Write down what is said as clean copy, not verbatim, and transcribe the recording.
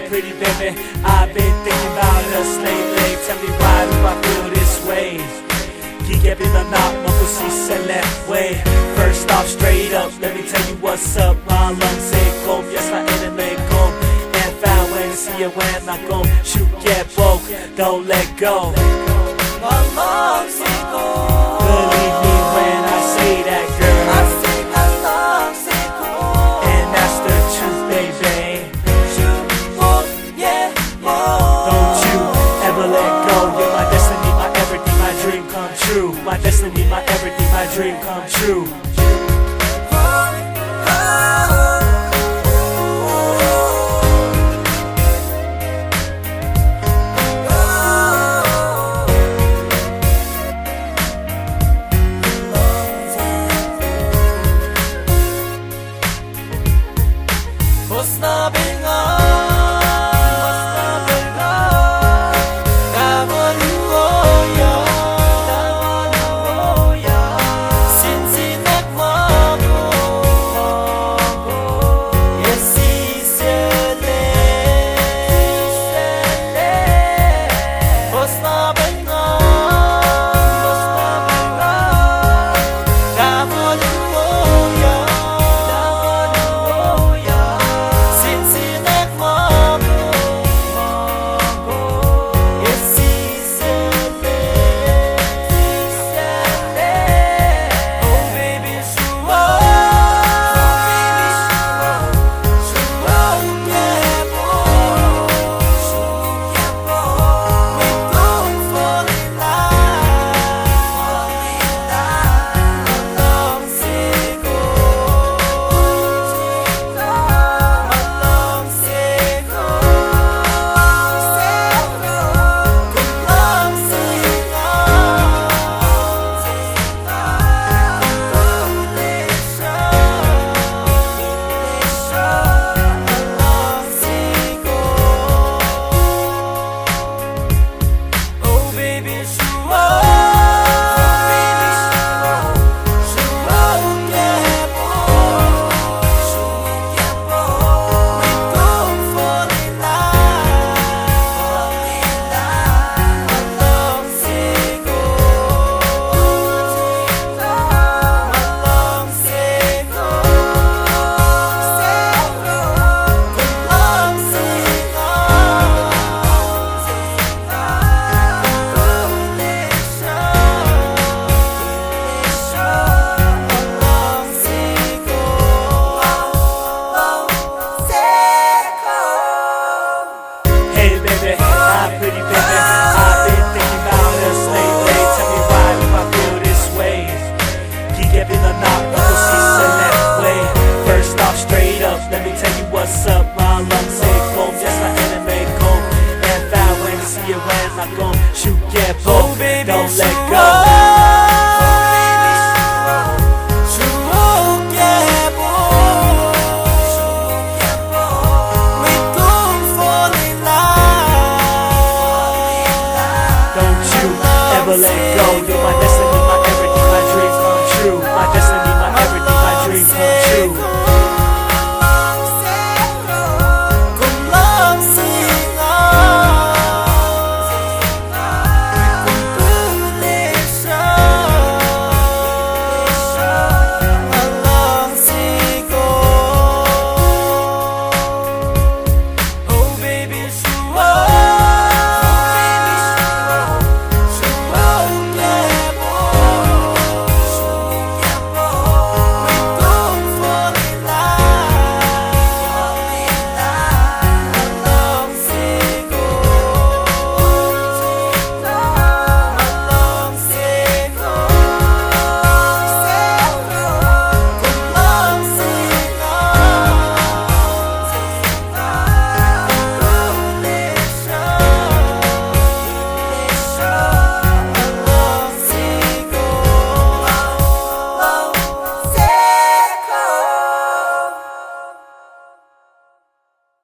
pretty baby. I've been thinking about us lately. Tell me why do I feel this way? 기계비는 나 먹고 시셀래 way. First off, straight up, let me tell you what's up. My lungs say go, yes I ain't let go. And found when to see you when I go. Shoot, get broke, don't let go. My lungs say go. Believe me when I say that, girl. I say my lungs say go. And that's the truth, baby. Shoot, oh, yeah, oh. Don't you ever let go. You're my destiny, my everything, my dream come true. My destiny, my everything, my dream come true.